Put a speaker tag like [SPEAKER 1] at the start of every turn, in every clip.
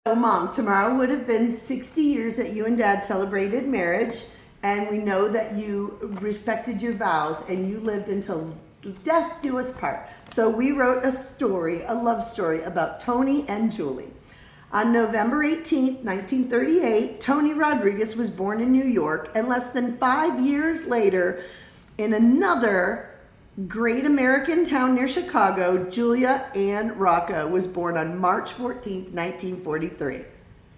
[SPEAKER 1] So, Mom, tomorrow would have been 60 years that you and Dad celebrated marriage, and we know that you respected your vows and you lived until death do us part. So, we wrote a story, a love story about Tony and Julie. On November 18th, 1938, Tony Rodriguez was born in New York, and less than 5 years later, in another great American town near Chicago, Julia Ann Rocca was born on March 14th, 1943.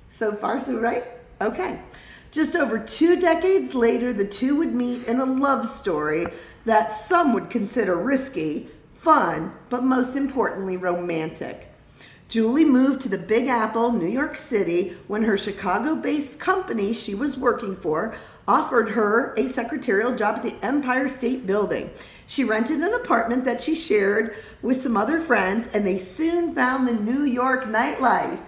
[SPEAKER 1] So far, so right? Okay. Just over 2 decades later, the two would meet in a love story that some would consider risky, fun, but most importantly, romantic. Julie moved to the Big Apple, New York City, when her Chicago-based company she was working for offered her a secretarial job at the Empire State Building. She rented an apartment that she shared with some other friends, and they soon found the New York nightlife.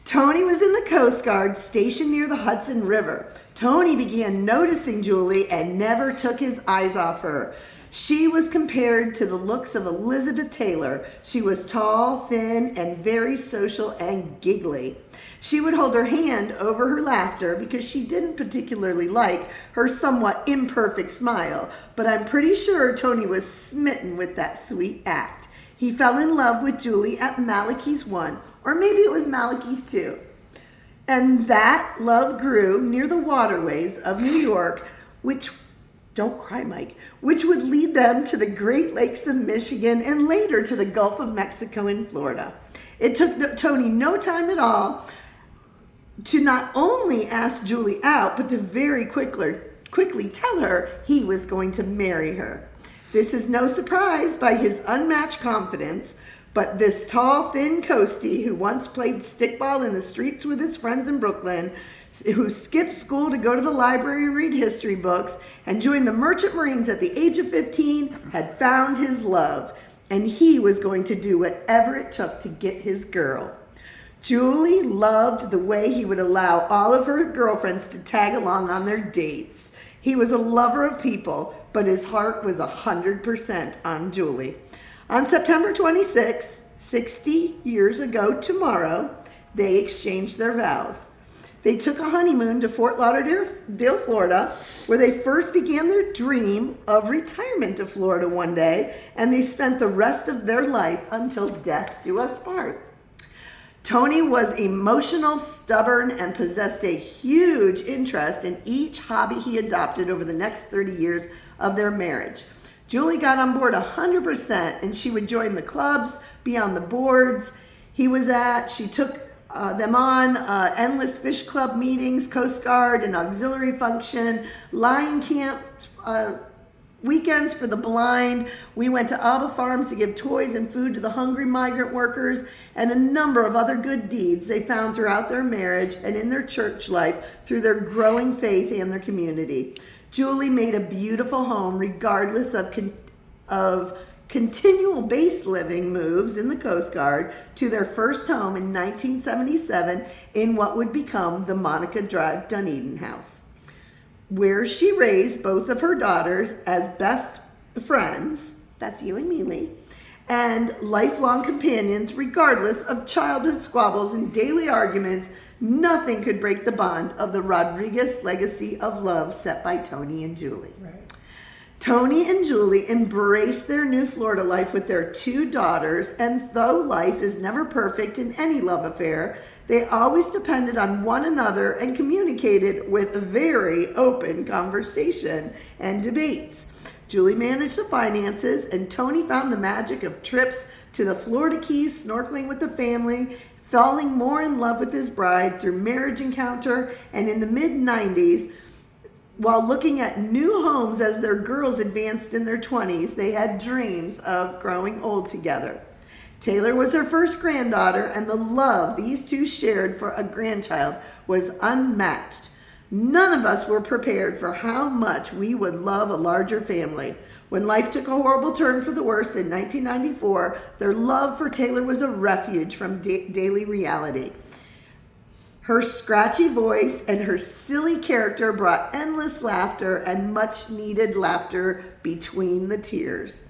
[SPEAKER 1] Tony was in the Coast Guard stationed near the Hudson River. Tony began noticing Julie and never took his eyes off her. She was compared to the looks of Elizabeth Taylor. She was tall, thin, and very social and giggly. She would hold her hand over her laughter because she didn't particularly like her somewhat imperfect smile, but I'm pretty sure Tony was smitten with that sweet act. He fell in love with Julie at Malachy's 1, or maybe it was Malachy's 2. And that love grew near the waterways of New York, which, don't cry, Mike, which would lead them to the Great Lakes of Michigan and later to the Gulf of Mexico and Florida. It took Tony no time at all to not only ask Julie out, but to very quickly tell her he was going to marry her. This is no surprise by his unmatched confidence, but this tall, thin coastie who once played stickball in the streets with his friends in Brooklyn, who skipped school to go to the library and read history books, and joined the Merchant Marines at the age of 15, had found his love, and he was going to do whatever it took to get his girl. Julie loved the way he would allow all of her girlfriends to tag along on their dates. He was a lover of people, but his heart was 100% on Julie. On September 26, 60 years ago tomorrow, they exchanged their vows. They took a honeymoon to Fort Lauderdale, Florida, where they first began their dream of retirement to Florida one day, and they spent the rest of their life until death do us part. Tony was emotional, stubborn, and possessed a huge interest in each hobby he adopted over the next 30 years of their marriage. Julie got on board 100%, and she would join the clubs, be on the boards he was at. She took them on endless fish club meetings, Coast Guard, and auxiliary function, lion camp, weekends for the blind. We went to Alba Farms to give toys and food to the hungry migrant workers, and a number of other good deeds they found throughout their marriage and in their church life through their growing faith and their community. Julie made a beautiful home regardless of continual base living moves in the Coast Guard to their first home in 1977 in what would become the Monica Drive Dunedin House, where she raised both of her daughters as best friends, that's you and Mealy, and lifelong companions regardless of childhood squabbles and daily arguments. Nothing could break the bond of the Rodriguez legacy of love set by Tony and Julie. Right. Tony and Julie embraced their new Florida life with their 2 daughters, and though life is never perfect in any love affair, they always depended on one another and communicated with very open conversation and debates. Julie managed the finances, and Tony found the magic of trips to the Florida Keys, snorkeling with the family, falling more in love with his bride through marriage encounter, and in the mid-90s, while looking at new homes as their girls advanced in their 20s, they had dreams of growing old together. Taylor was their first granddaughter, and the love these two shared for a grandchild was unmatched. None of us were prepared for how much we would love a larger family. When life took a horrible turn for the worse in 1994, their love for Taylor was a refuge from daily reality. Her scratchy voice and her silly character brought endless laughter and much needed laughter between the tears.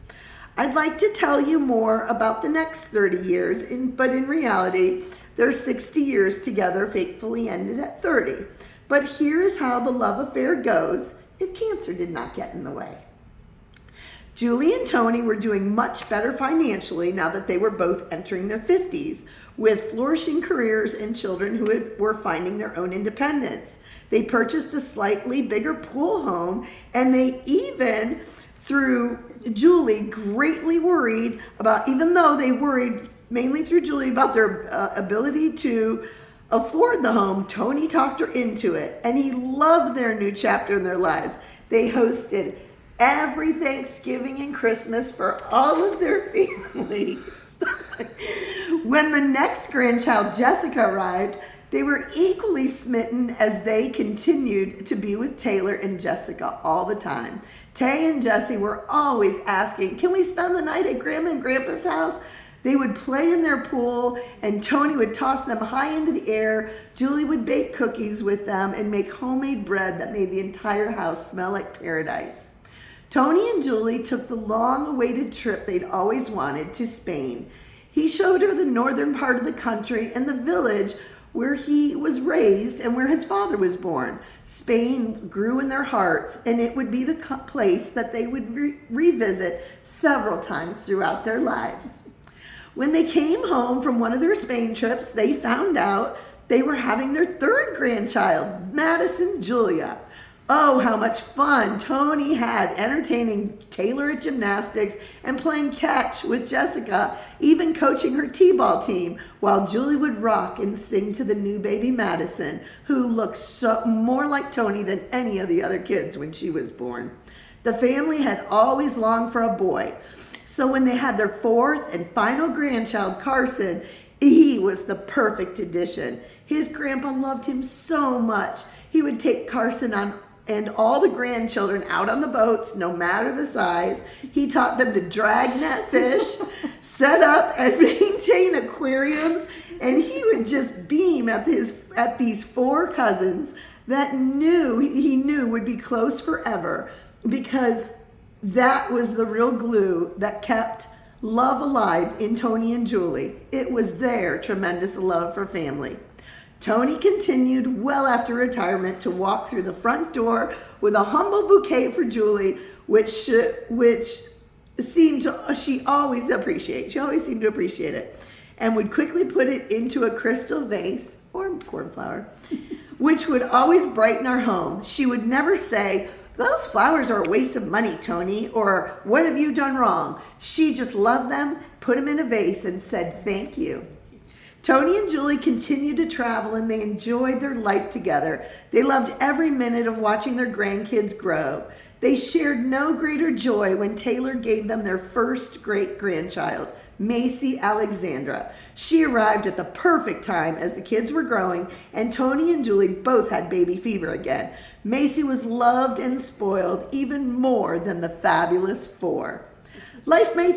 [SPEAKER 1] I'd like to tell you more about the next 30 years, but in reality, Their 60 years together faithfully ended at 30. But here is how the love affair goes if cancer did not get in the way. Julie and Tony were doing much better financially now that they were both entering their 50s, with flourishing careers and children who were finding their own independence. They purchased a slightly bigger pool home, and they even, through Julie, greatly worried about, even though they worried mainly through Julie about their ability to afford the home, Tony talked her into it, and he loved their new chapter in their lives. They hosted every Thanksgiving and Christmas for all of their families. When the next grandchild, Jessica, arrived, they were equally smitten as they continued to be with Taylor and Jessica all the time. Tay and Jessie were always asking, can we spend the night at Grandma and Grandpa's house? They would play in their pool, and Tony would toss them high into the air. Julie would bake cookies with them and make homemade bread that made the entire house smell like paradise. Tony and Julie took the long-awaited trip they'd always wanted to Spain. He showed her the northern part of the country and the village where he was raised and where his father was born. Spain grew in their hearts, and it would be the place that they would revisit several times throughout their lives. When they came home from one of their Spain trips, they found out they were having their third grandchild, Madison Julia. Oh, how much fun Tony had entertaining Taylor at gymnastics and playing catch with Jessica, even coaching her t-ball team, while Julie would rock and sing to the new baby Madison, who looked more like Tony than any of the other kids when she was born. The family had always longed for a boy, so when they had their fourth and final grandchild, Carson, he was the perfect addition. His grandpa loved him so much. He would take Carson and all the grandchildren out on the boats, no matter the size. He taught them to drag net fish, set up and maintain aquariums, and he would just beam at these four cousins that he knew would be close forever, because that was the real glue that kept love alive in Tony and Julie. It was their tremendous love for family. Tony continued well after retirement to walk through the front door with a humble bouquet for Julie, which she always appreciated. She always seemed to appreciate it, and would quickly put it into a crystal vase or cornflower, which would always brighten our home. She would never say, "Those flowers are a waste of money, Tony," or "What have you done wrong?" She just loved them, put them in a vase, and said thank you. Tony and Julie continued to travel, and they enjoyed their life together. They loved every minute of watching their grandkids grow. They shared no greater joy when Taylor gave them their first great-grandchild, Macy Alexandra. She arrived at the perfect time as the kids were growing, and Tony and Julie both had baby fever again. Macy was loved and spoiled even more than the fabulous four. Life may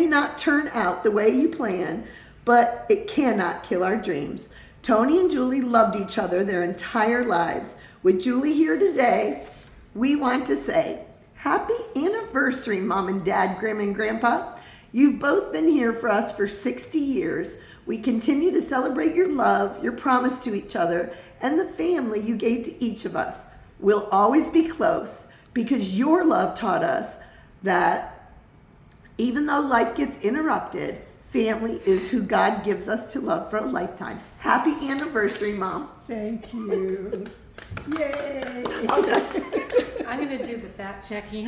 [SPEAKER 1] not turn out the way you plan, but it cannot kill our dreams. Tony and Julie loved each other their entire lives. With Julie here today, we want to say, happy anniversary, Mom and Dad, Grandma and Grandpa. You've both been here for us for 60 years. We continue to celebrate your love, your promise to each other, and the family you gave to each of us. We'll always be close because your love taught us that even though life gets interrupted, family is who God gives us to love for a lifetime. Happy anniversary, Mom.
[SPEAKER 2] Thank you. Yay.
[SPEAKER 3] I'm going to do the fact checking.